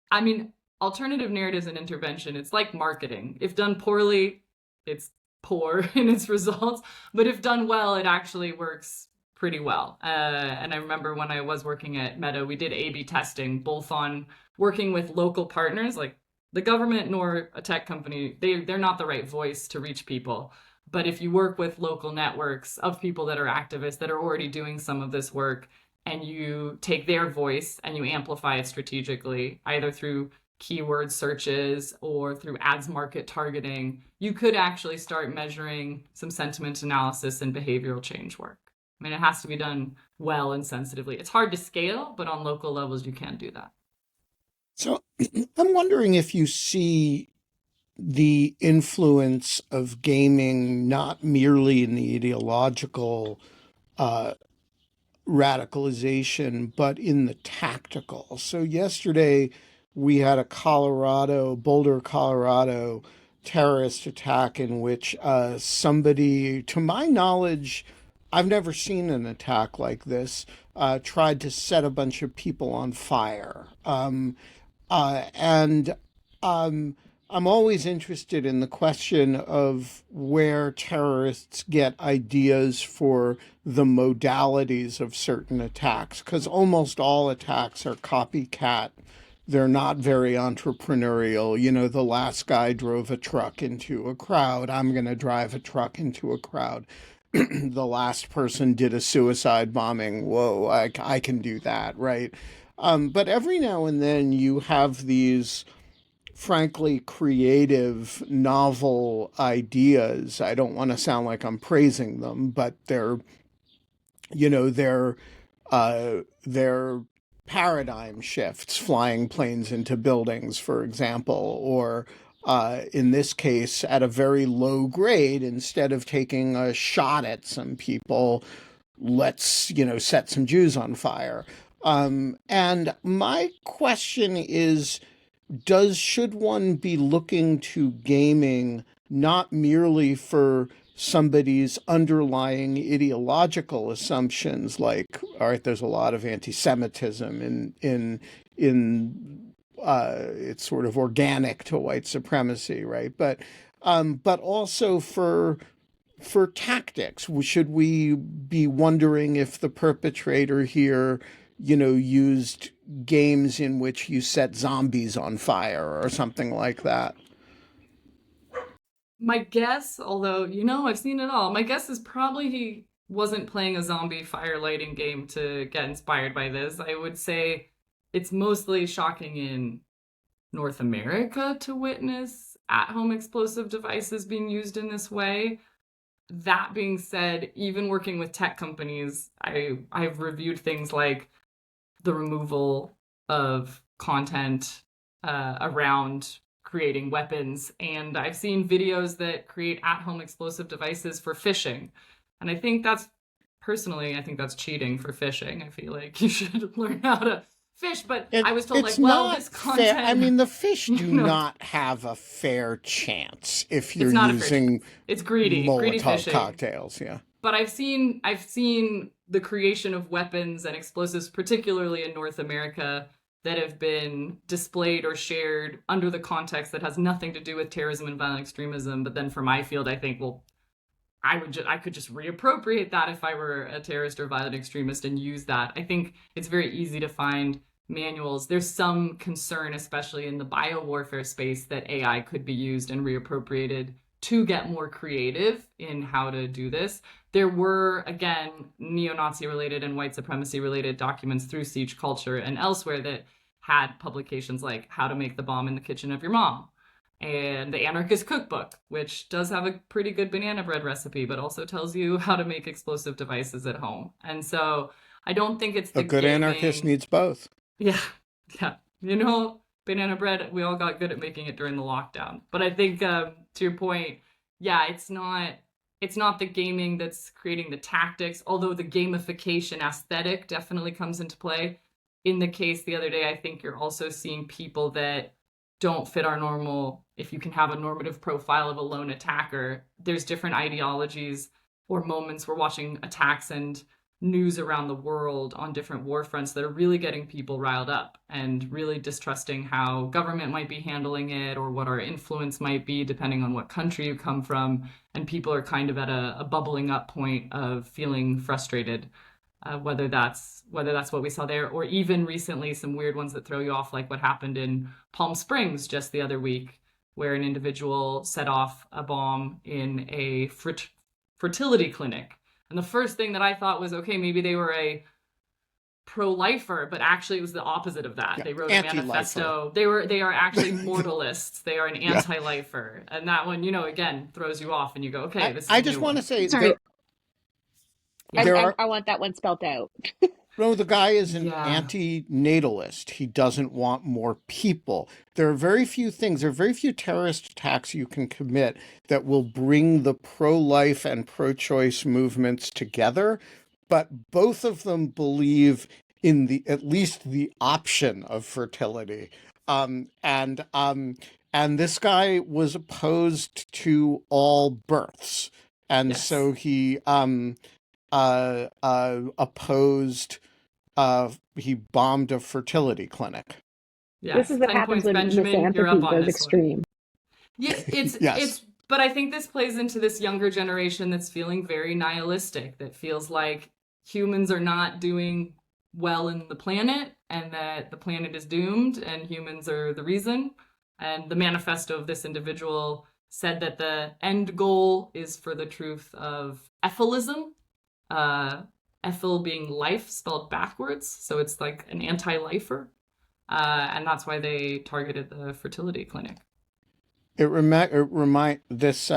I mean, alternative narratives and intervention, it's like marketing. If done poorly, it's poor in its results, but if done well, it actually works pretty well. And I remember when I was working at Meta, we did A/B testing, both on working with local partners, like the government nor a tech company, they're not the right voice to reach people. But if you work with local networks of people that are activists that are already doing some of this work, and you take their voice and you amplify it strategically, either through keyword searches or through ads market targeting, you could actually start measuring some sentiment analysis and behavioral change work. I mean, it has to be done well and sensitively. It's hard to scale, but on local levels, you can do that. So I'm wondering if you see the influence of gaming not merely in the ideological radicalization, but in the tactical. So yesterday we had a Boulder, Colorado terrorist attack in which somebody, to my knowledge, I've never seen an attack like this, tried to set a bunch of people on fire. I'm always interested in the question of where terrorists get ideas for the modalities of certain attacks, because almost all attacks are copycat. They're not very entrepreneurial. The last guy drove a truck into a crowd. I'm going to drive a truck into a crowd. The last person did a suicide bombing. Whoa, I can do that, right? But every now and then you have these frankly creative, novel ideas. I don't want to sound like I'm praising them, but they're paradigm shifts, flying planes into buildings, for example, or in this case, at a very low grade, instead of taking a shot at some people, let's, set some Jews on fire. And my question is, should one be looking to gaming not merely for somebody's underlying ideological assumptions, like, all right, there's a lot of anti-Semitism in it's sort of organic to white supremacy, right? But also for tactics. Should we be wondering if the perpetrator here, used games in which you set zombies on fire or something like that? My guess, although, I've seen it all, my guess is probably he wasn't playing a zombie fire lighting game to get inspired by this. I would say it's mostly shocking in North America to witness at-home explosive devices being used in this way. That being said, even working with tech companies, I've reviewed things like the removal of content around creating weapons, and I've seen videos that create at-home explosive devices for fishing. And I think that's cheating for fishing. I feel like you should learn how to fish, but I was told, it's like, well, not this content... fair. I mean, the fish do not have a fair chance if you're using it's greedy Molotov fishing. cocktails, yeah. But I've seen the creation of weapons and explosives, particularly in North America, that have been displayed or shared under the context that has nothing to do with terrorism and violent extremism. But then for my field, I think, well, I could just reappropriate that if I were a terrorist or violent extremist and use that. I think it's very easy to find manuals. There's some concern, especially in the biowarfare space, that AI could be used and reappropriated to get more creative in how to do this. There were, again, neo-Nazi related and white supremacy related documents through Siege Culture and elsewhere that had publications like How to Make the Bomb in the Kitchen of Your Mom and the Anarchist Cookbook, which does have a pretty good banana bread recipe, but also tells you how to make explosive devices at home. And so I don't think it's a good anarchist needs both. Yeah. Banana bread, we all got good at making it during the lockdown. But I think, to your point, yeah, it's not the gaming that's creating the tactics, although the gamification aesthetic definitely comes into play. In the case the other day, I think you're also seeing people that don't fit our normal, if you can have a normative profile of a lone attacker, there's different ideologies or moments. We're watching attacks and news around the world on different war fronts that are really getting people riled up and really distrusting how government might be handling it or what our influence might be depending on what country you come from. And people are kind of at a bubbling up point of feeling frustrated, whether that's what we saw there, or even recently some weird ones that throw you off, like what happened in Palm Springs just the other week, where an individual set off a bomb in a fertility clinic. And the first thing that I thought was, okay, maybe they were a pro-lifer, but actually it was the opposite of that. Yeah, they wrote a manifesto. They are actually mortalists. They are an anti-lifer. And that one, again, throws you off and you go, okay, this is I just want to say, sorry. I want that one spelled out. No, the guy is an anti-natalist. He doesn't want more people. There are very few terrorist attacks you can commit that will bring the pro-life and pro-choice movements together, but both of them believe in at least the option of fertility. And this guy was opposed to all births. And so he he bombed a fertility clinic. Yeah, this is what happens when misanthropy goes extreme. Yeah, but I think this plays into this younger generation that's feeling very nihilistic, that feels like humans are not doing well in the planet and that the planet is doomed and humans are the reason. And the manifesto of this individual said that the end goal is for the truth of ethylism. Ethyl being life spelled backwards, so it's like an anti-lifer, and that's why they targeted the fertility clinic. This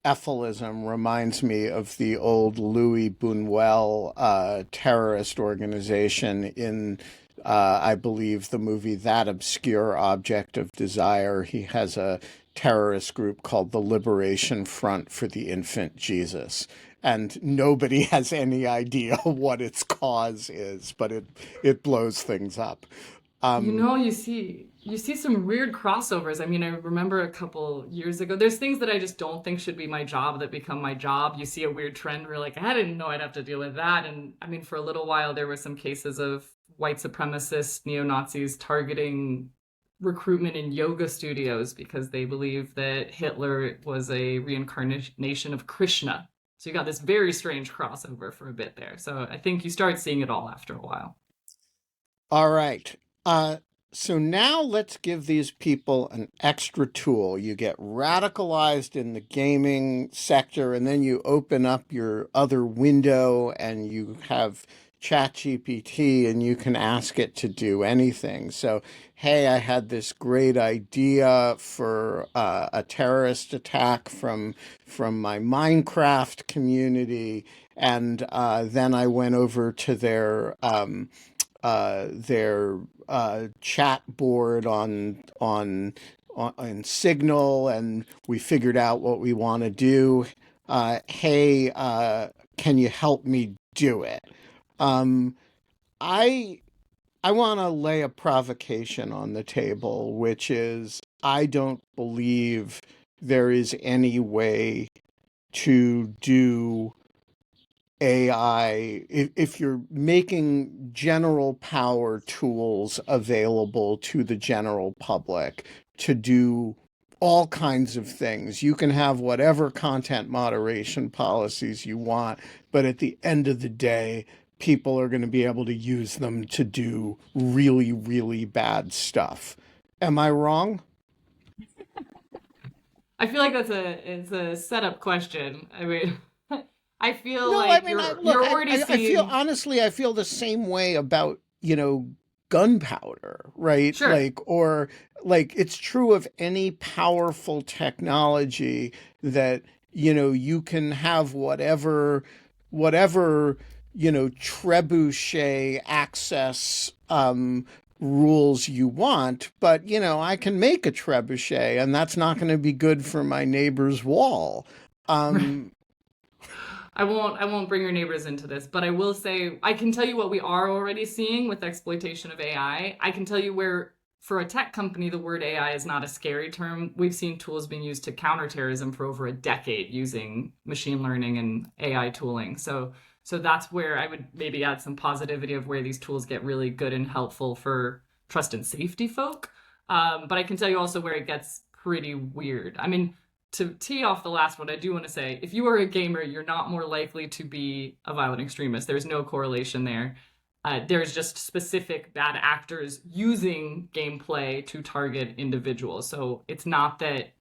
ethylism reminds me of the old Louis Buñuel terrorist organization in, I believe, the movie That Obscure Object of Desire. He has a terrorist group called the Liberation Front for the Infant Jesus. And nobody has any idea what its cause is, but it blows things up. You Um, know, you see some weird crossovers. I mean, I remember a couple years ago, there's things that I just don't think should be my job that become my job. You see a weird trend where like, I didn't know I'd have to deal with that. And I mean, for a little while, there were some cases of white supremacists, neo-Nazis targeting recruitment in yoga studios because they believed that Hitler was a reincarnation of Krishna. So you got this very strange crossover for a bit there. So I think you start seeing it all after a while. all right. Uh, so now let's give these people an extra tool. You get radicalized in the gaming sector, and then you open up your other window and you have ChatGPT and you can ask it to do anything. So, hey, I had this great idea for a terrorist attack from my Minecraft community, and then I went over to their chat board on Signal, and we figured out what we want to do. Hey, can you help me do it? Um, I I want to lay a provocation on the table, which is I don't believe there is any way to do AI, if you're making general power tools available to the general public to do all kinds of things. You can have whatever content moderation policies you want, but at the end of the day, people are going to be able to use them to do really, really bad stuff. Am I wrong? I feel like it's a setup question. I mean, I feel No, I like mean, you're already I feel seeing. honestly, I feel the same way about, gunpowder, right? Sure. Or like it's true of any powerful technology that, you can have whatever, trebuchet access, rules you want, but, I can make a trebuchet and that's not going to be good for my neighbor's wall. Um, I won't bring your neighbors into this, but I will say I can tell you what we are already seeing with exploitation of AI. I can tell you where for a tech company the word AI is not a scary term. We've seen tools being used to counterterrorism for over a decade using machine learning and AI tooling. So that's where I would maybe add some positivity of where these tools get really good and helpful for trust and safety folk. But I can tell you also where it gets pretty weird. I mean, to tee off the last one, I do want to say if you are a gamer, you're not more likely to be a violent extremist. There's no correlation there. There's just specific bad actors using gameplay to target individuals. So it's not that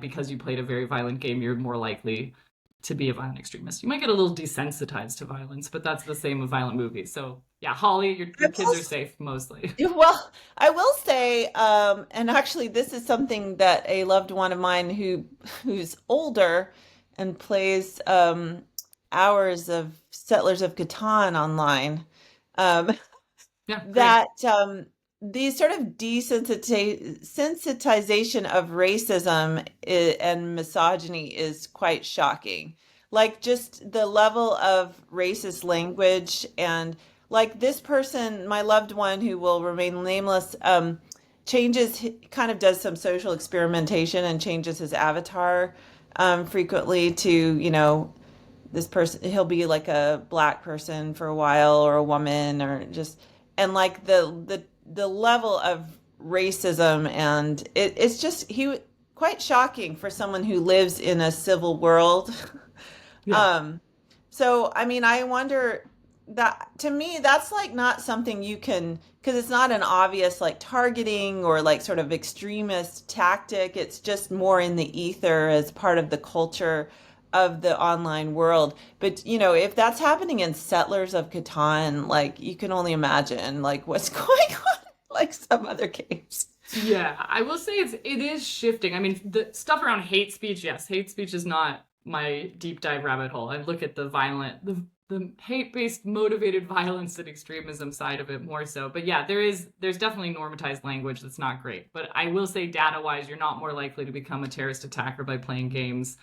because you played a very violent game, you're more likely to be a violent extremist. You might get a little desensitized to violence, but that's the same with violent movies. So yeah, Holly, your kids are safe mostly. Well, I will say, and actually, this is something that a loved one of mine who's older and plays hours of Settlers of Catan online. Um, Yeah, great. that the sort of desensitization of racism and misogyny is quite shocking. Like just the level of racist language and like this person, my loved one who will remain nameless, kind of does some social experimentation and changes his avatar frequently to, this person, he'll be like a black person for a while or a woman or just, and like the level of racism and it's just quite shocking for someone who lives in a civil world. Yeah. um so I mean I wonder that to me that's like not something you can because it's not an obvious like targeting or like sort of extremist tactic. It's just more in the ether as part of the culture of the online world. But if that's happening in Settlers of Catan, like you can only imagine like what's going on like some other games. Yeah, I will say it is shifting. I mean, the stuff around hate speech, yes, hate speech is not my deep dive rabbit hole. I look at the hate-based motivated violence and extremism side of it more so. But yeah, there's definitely normatized language that's not great. But I will say data-wise, you're not more likely to become a terrorist attacker by playing games.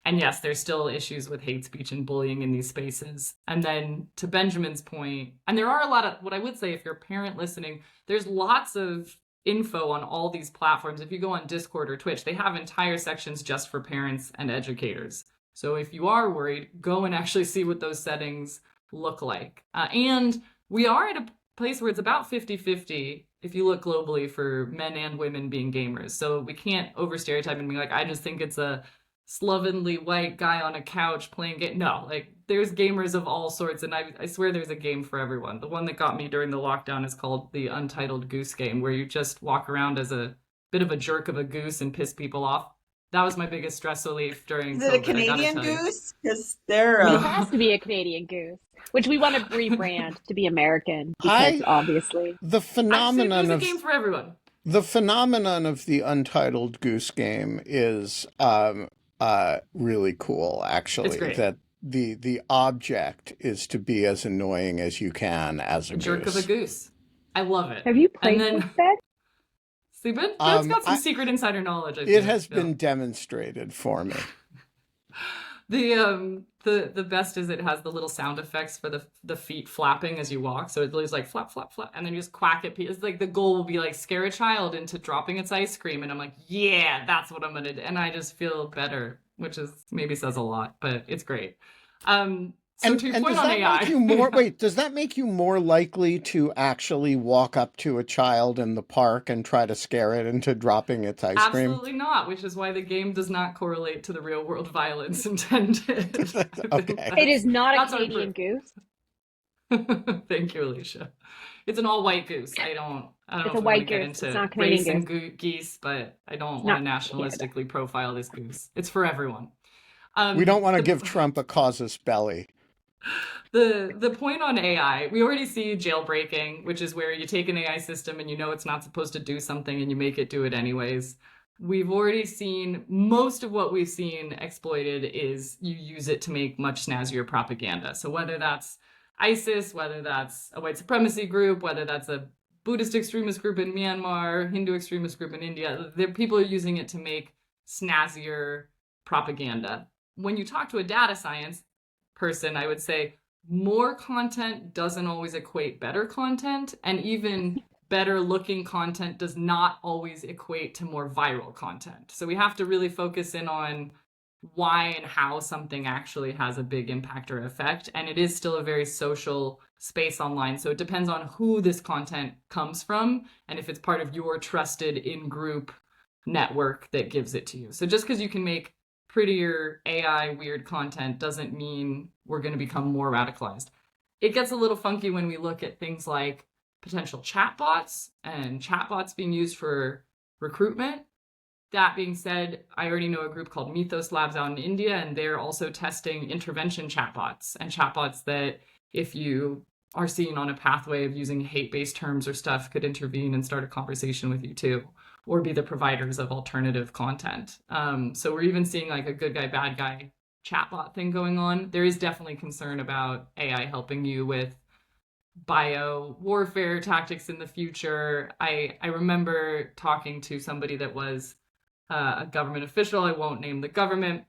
And yes, there's still issues with hate speech and bullying in these spaces. And then to Benjamin's point, and there are a lot of, what I would say, if you're a parent listening, there's lots of info on all these platforms. If you go on Discord or Twitch, they have entire sections just for parents and educators. So if you are worried, go and actually see what those settings look like. And we are at a place where it's about 50-50 if you look globally for men and women being gamers. So we can't over stereotype and be like, I just think it's a slovenly white guy on a couch playing game. No, like there's gamers of all sorts, and I swear there's a game for everyone. The one that got me during the lockdown is called the Untitled Goose Game, where you just walk around as a bit of a jerk of a goose and piss people off. That was my biggest stress relief during Is it a COVID, I gotta Canadian tell you. goose? Because they're It has to be a Canadian goose, which we want to rebrand to be American because obviously The Actually, phenomenon there's a of game for everyone. the phenomenon of the Untitled Goose Game is really cool, actually. It's great. That the object is to be as annoying as you can as a A jerk of goose. a goose. I love it. have you played And then- this, Ben? See, but Ben's got some I- secret insider knowledge. I It feel. has Yeah. been demonstrated for me. The best is it has the little sound effects for the feet flapping as you walk. So it's like flap, flap, flap, and then you just quack at people. It's like the goal will be like scare a child into dropping its ice cream, and I'm like, yeah, that's what I'm gonna do, and I just feel better, which is maybe says a lot, but it's great. So And, to your and point does on that AI, make you more wait, does that make you more likely to actually walk up to a child in the park and try to scare it into dropping its ice cream? Absolutely not, which is why the game does not correlate to the real world violence intended. Okay. It is not a That's our Canadian goose. Thank you, Alicia. It's an all-white goose. I don't It's know a if we white want to get goose. into It's not Canadian race and geese, but I don't want to not nationalistically profile this goose. It's for everyone. We don't want to give Trump a casus belli. The point on AI, we already see jailbreaking, which is where you take an AI system and you know it's not supposed to do something and you make it do it anyways. We've already seen most of what we've seen exploited is you use it to make much snazzier propaganda. So whether that's ISIS, whether that's a white supremacy group, whether that's a Buddhist extremist group in Myanmar, Hindu extremist group in India, people are using it to make snazzier propaganda. When you talk to a data science person, I would say more content doesn't always equate better content, and even better looking content does not always equate to more viral content. So we have to really focus in on why and how something actually has a big impact or effect. And it is still a very social space online. So it depends on who this content comes from and if it's part of your trusted in-group network that gives it to you. So just because you can make prettier AI weird content doesn't mean we're going to become more radicalized. It gets a little funky when we look at things like potential chatbots and chatbots being used for recruitment. That being said, I already know a group called Mythos Labs out in India, and they're also testing intervention chatbots and chatbots that if you are seen on a pathway of using hate-based terms or stuff could intervene and start a conversation with you too, or be the providers of alternative content. So we're even seeing like a good guy, bad guy chatbot thing going on. There is definitely concern about AI helping you with bio warfare tactics in the future. I remember talking to somebody that was a government official. I won't name the government.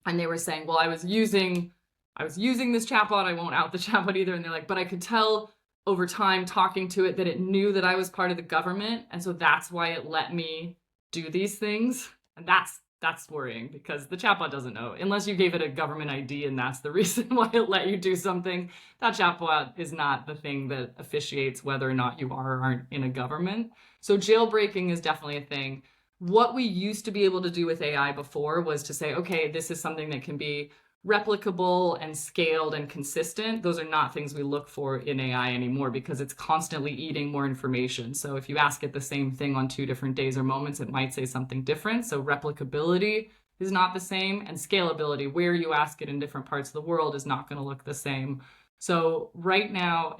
And they were saying, well, I was using this chatbot. I won't out the chatbot either. And they're like, but I could tell over time talking to it that it knew that I was part of the government. And so that's why it let me do these things. And that's worrying because the chatbot doesn't know unless you gave it a government ID and that's the reason why it let you do something. That chatbot is not the thing that officiates whether or not you are or aren't in a government. So jailbreaking is definitely a thing. What we used to be able to do with AI before was to say, okay, this is something that can be replicable and scaled and consistent. Those are not things we look for in AI anymore because it's constantly eating more information. So if you ask it the same thing on 2 different days or moments, it might say something different. So replicability is not the same, and scalability, where you ask it in different parts of the world, is not going to look the same. So right now,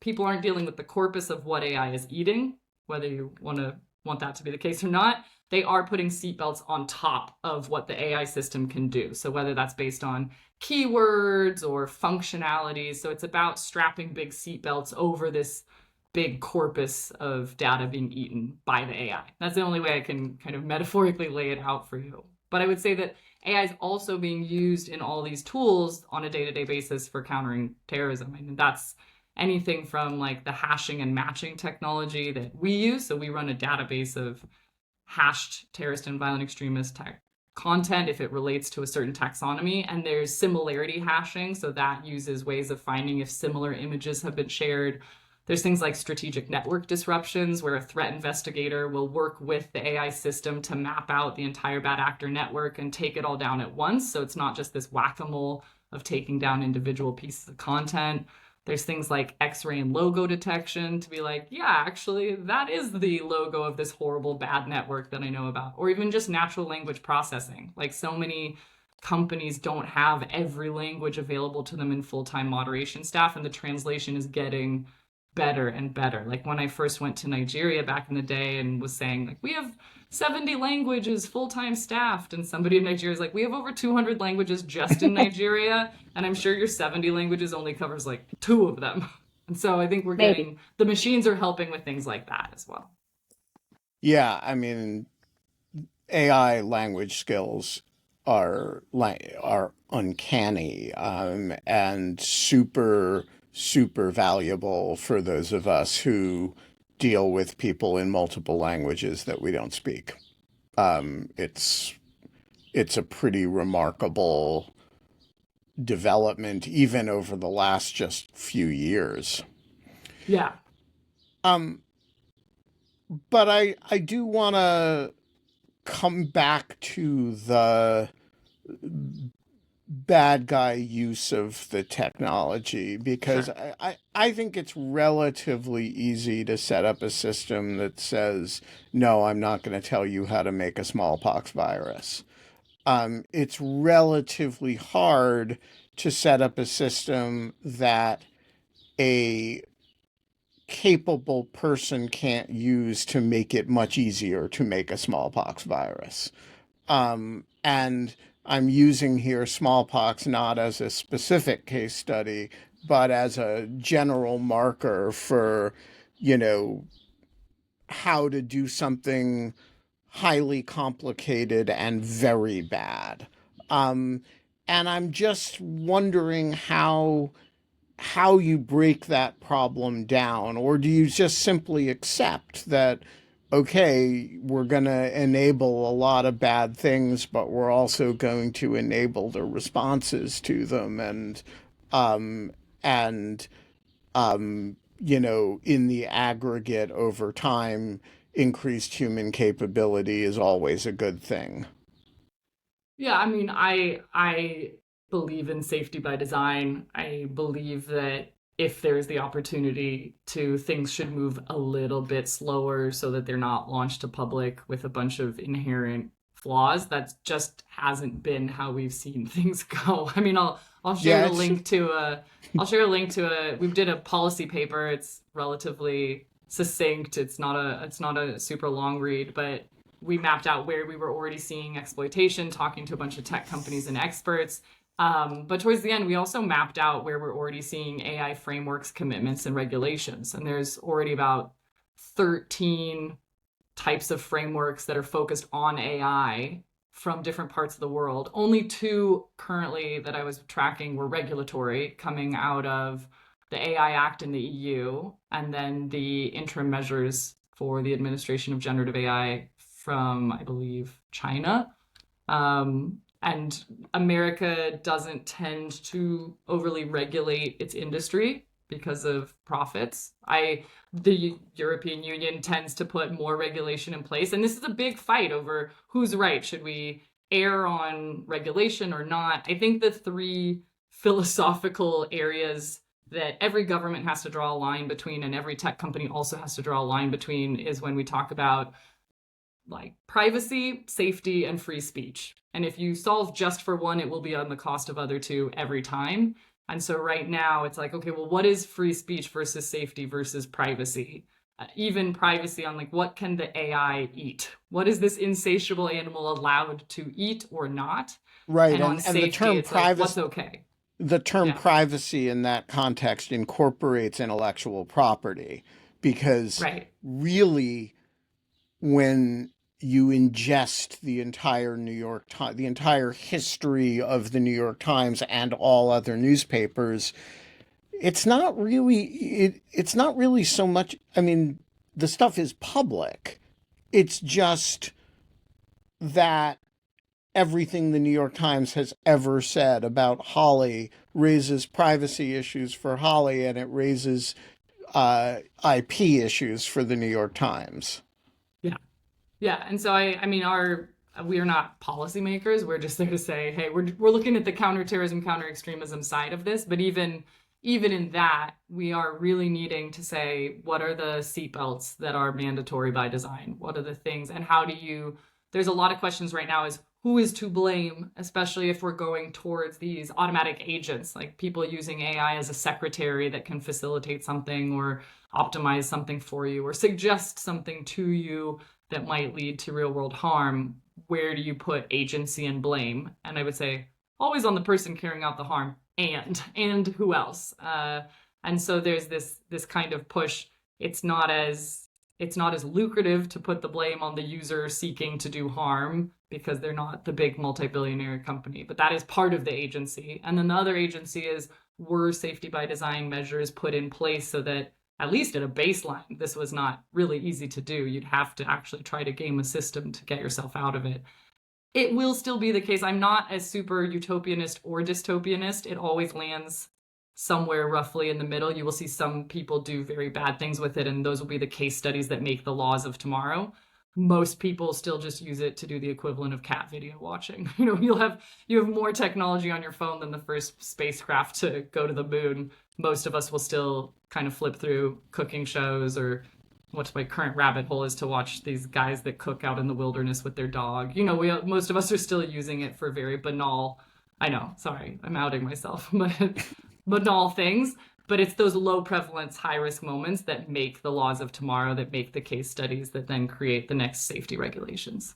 people aren't dealing with the corpus of what AI is eating, whether you want that to be the case or not. They are putting seatbelts on top of what the AI system can do. So whether that's based on keywords or functionalities. So it's about strapping big seatbelts over this big corpus of data being eaten by the AI. That's the only way I can kind of metaphorically lay it out for you. But I would say that AI is also being used in all these tools on a day-to-day basis for countering terrorism. I mean, that's anything from like the hashing and matching technology that we use. So we run a database of hashed terrorist and violent extremist content if it relates to a certain taxonomy. And there's similarity hashing. So that uses ways of finding if similar images have been shared. There's things like strategic network disruptions, where a threat investigator will work with the AI system to map out the entire bad actor network and take it all down at once. So it's not just this whack-a-mole of taking down individual pieces of content. There's things like X-ray and logo detection to be like, yeah, actually, that is the logo of this horrible bad network that I know about. Or even just natural language processing. Like, so many companies don't have every language available to them in full-time moderation staff, and the translation is getting better and better. Like, when I first went to Nigeria back in the day and was saying, like, we have 70 languages full-time staffed, and somebody in Nigeria is like, we have over 200 languages just in Nigeria, and I'm sure your 70 languages only covers like 2 of them. And so I think we're getting, the machines are helping with things like that as well. Yeah, I mean, AI language skills are uncanny, and super valuable for those of us who deal with people in multiple languages that we don't speak. It's a pretty remarkable development, even over the last just few years. Yeah. But I do want to come back to the bad guy use of the technology, because Sure. I think it's relatively easy to set up a system that says, no, I'm not going to tell you how to make a smallpox virus. It's relatively hard to set up a system that a capable person can't use to make it much easier to make a smallpox virus. And I'm using here smallpox not as a specific case study, but as a general marker for, how to do something highly complicated and very bad. And I'm just wondering how you break that problem down, or do you just simply accept that, okay, we're going to enable a lot of bad things, but we're also going to enable the responses to them, and in the aggregate over time, increased human capability is always a good thing. Yeah, I mean, I believe in safety by design. I believe that if there's the opportunity to, things should move a little bit slower so that they're not launched to public with a bunch of inherent flaws. That just hasn't been how we've seen things go. I mean, I'll share a link to we did a policy paper. It's relatively succinct. It's not a super long read, but we mapped out where we were already seeing exploitation, talking to a bunch of tech companies and experts. But towards the end, we also mapped out where we're already seeing AI frameworks, commitments, and regulations. And there's already about 13 types of frameworks that are focused on AI from different parts of the world. Only 2 currently that I was tracking were regulatory, coming out of the AI Act in the EU, and then the interim measures for the administration of generative AI from, I believe, China. And America doesn't tend to overly regulate its industry because of profits. The European Union tends to put more regulation in place. And this is a big fight over who's right. Should we err on regulation or not? I think the 3 philosophical areas that every government has to draw a line between, and every tech company also has to draw a line between, is when we talk about like privacy, safety, and free speech. And if you solve just for one, it will be on the cost of other 2 every time. And so right now it's like, okay, well, what is free speech versus safety versus privacy? Even privacy on like, what can the AI eat? What is this insatiable animal allowed to eat or not? Right. And on And safety, the term it's like, what's okay? The term Yeah. privacy in that context incorporates intellectual property, because Right. really, when you ingest the entire New York Times, the entire history of the New York Times and all other newspapers, it's not really so much. I mean, the stuff is public. It's just that everything the New York Times has ever said about Holly raises privacy issues for Holly, and it raises IP issues for the New York Times. Yeah. Yeah. And so I mean, we are not policymakers. We're just there to say, hey, we're looking at the counterterrorism, counter-extremism side of this. But even in that, we are really needing to say, what are the seatbelts that are mandatory by design? What are the things, and how do you? There's a lot of questions right now: is who is to blame, especially if we're going towards these automatic agents, like people using AI as a secretary that can facilitate something or optimize something for you or suggest something to you that might lead to real world harm. Where do you put agency and blame? And I would say always on the person carrying out the harm, and who else? And so there's this kind of push. It's not as lucrative to put the blame on the user seeking to do harm because they're not the big multi-billionaire company, but that is part of the agency. And then the other agency is, were safety by design measures put in place so that at least at a baseline, this was not really easy to do. You'd have to actually try to game a system to get yourself out of it. It will still be the case. I'm not as super utopianist or dystopianist. It always lands somewhere roughly in the middle. You will see some people do very bad things with it, and those will be the case studies that make the laws of tomorrow. Most people still just use it to do the equivalent of cat video watching. You have more technology on your phone than the first spacecraft to go to the moon. Most of us will still kind of flip through cooking shows, or what's my current rabbit hole is to watch these guys that cook out in the wilderness with their dog. Most of us are still using it for very banal, I know, sorry, I'm outing myself, but banal things. But it's those low prevalence, high risk moments that make the laws of tomorrow, that make the case studies that then create the next safety regulations.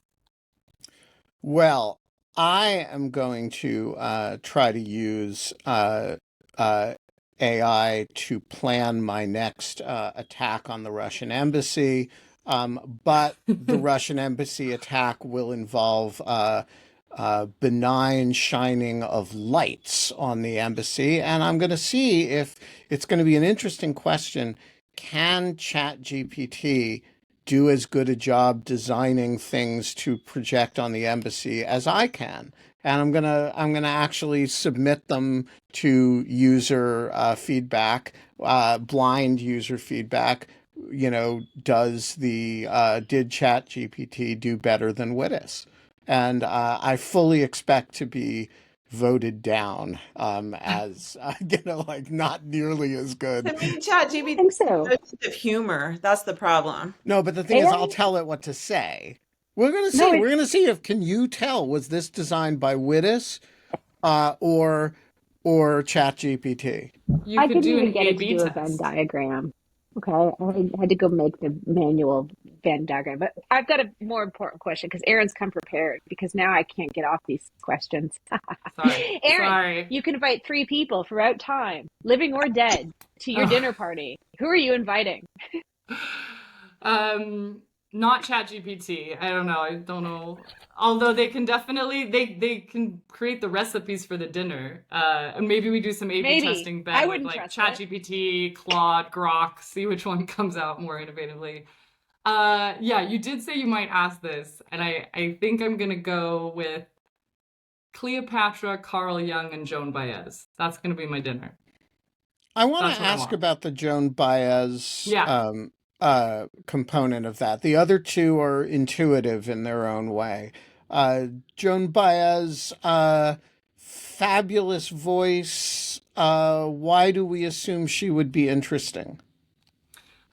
Well, I am going to try to use AI to plan my next attack on the Russian embassy. But the Russian embassy attack will involve benign shining of lights on the embassy. And I'm going to see if it's going to be an interesting question. Can ChatGPT do as good a job designing things to project on the embassy as I can? And I'm gonna actually submit them to user feedback, blind user feedback. Did ChatGPT do better than Wittis? And I fully expect to be voted down as not nearly as good. To me, ChatGPT I think so. has a sense of humor. That's the problem. No, but the thing is, And I'll tell it what to say. We're gonna see. no, We're gonna see if can you tell, was this designed by Wittis or ChatGPT? You I could couldn't do even an get it to A/B do a Venn test. diagram. Okay, I had to go make the manual Venn diagram. But I've got a more important question because Erin's come prepared, because now I can't get off these questions. Sorry. Erin, Sorry. you can invite 3 people throughout time, living or dead, to your dinner party. Who are you inviting? Not ChatGPT. I don't know. I don't know. Although they can definitely they can create the recipes for the dinner. And maybe we do some A/B Maybe. testing, I Ben, with wouldn't like trust it. ChatGPT, Claude, Grok, see which one comes out more innovatively. Yeah, you did say you might ask this, and I think I'm gonna go with Cleopatra, Carl Jung, and Joan Baez. That's gonna be my dinner. I want That's to what I ask want. about the Joan Baez Yeah. component of that. The other two are intuitive in their own way. Joan Baez, fabulous voice. Why do we assume she would be interesting?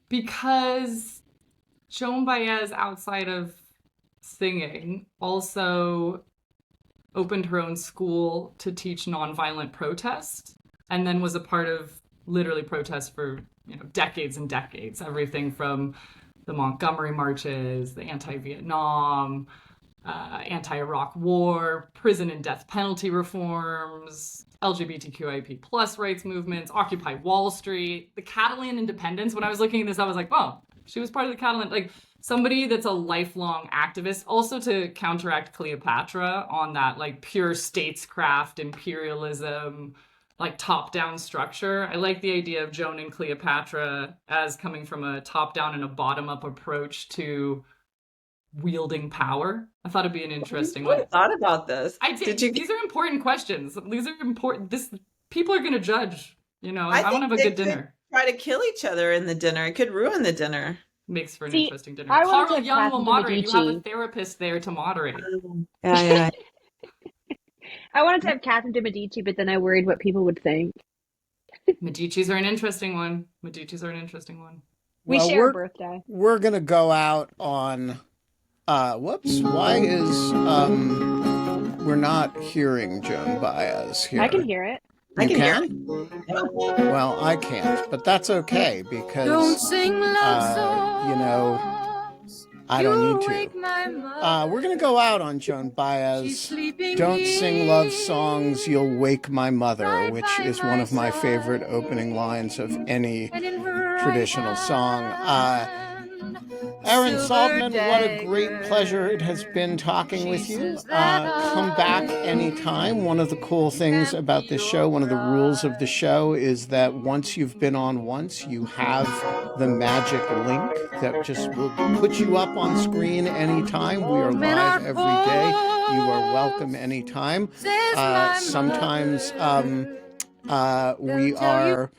Because Joan Baez, outside of singing, also opened her own school to teach nonviolent protest, and then was a part of literally protests for decades and decades. Everything from the Montgomery marches, the anti-Vietnam, anti-Iraq war, prison and death penalty reforms, LGBTQIP plus rights movements, Occupy Wall Street, the Catalan independence. When I was looking at this, I was like, oh, She was part of the Catalan, like somebody that's a lifelong activist, also to counteract Cleopatra on that like pure statescraft, imperialism, like top-down structure. I like the idea of Joan and Cleopatra as coming from a top-down and a bottom-up approach to wielding power. I thought it'd be an interesting I one. thought about this. I did. These are important questions. These are important. People are going to judge. You know, I want to have a good dinner. Try to kill each other in the dinner. It could ruin the dinner. Makes for an See, interesting dinner. I wanted to Carl have Young will Catherine de moderate. You have a Medici. therapist there to moderate. Yeah. I wanted to have Catherine de Medici, but then I worried what people would think. Medicis are an interesting one. Medicis are an interesting one. We Well, share a birthday. We're gonna go out on. Whoops! Why is we're not hearing Joan Baez here? I can hear it. You I can hear can? Well, I can't, but that's okay because you know, I don't need to. We're gonna go out on Joan Baez. Don't sing love songs, you'll wake my mother, which is one of my favorite opening lines of any traditional song. Erin Saltman, what a great pleasure it has been talking with you. Come back anytime. One of the cool things about this show, one of the rules of the show is that once you've been on once, you have the magic link that just will put you up on screen anytime. We are live every day. You are welcome anytime. Sometimes we are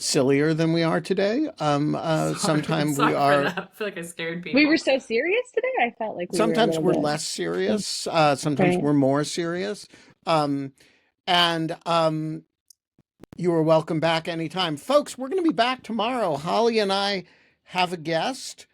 sillier than we are today. Sometimes we are. I feel like I scared people. We were so serious today. I felt like Sometimes we're bit... less serious. Sometimes we're more serious. And you are welcome back anytime, folks. We're going to be back tomorrow. Holly and I have a guest.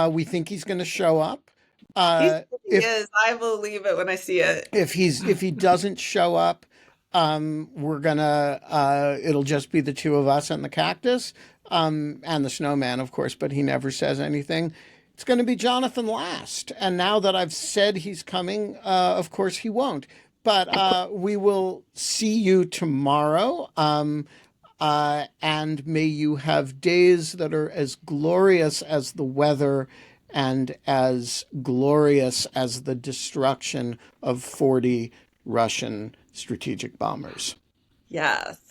We think he's going to show up. He is. I believe it when I see it. If he doesn't show up, we're gonna it'll just be the two of us and the cactus and the snowman, of course, but he never says anything. It's going to be Jonathan Last, and now that I've said he's coming, of course he won't, but we will see you tomorrow, and may you have days that are as glorious as the weather and as glorious as the destruction of 40 Russian strategic bombers. Yes.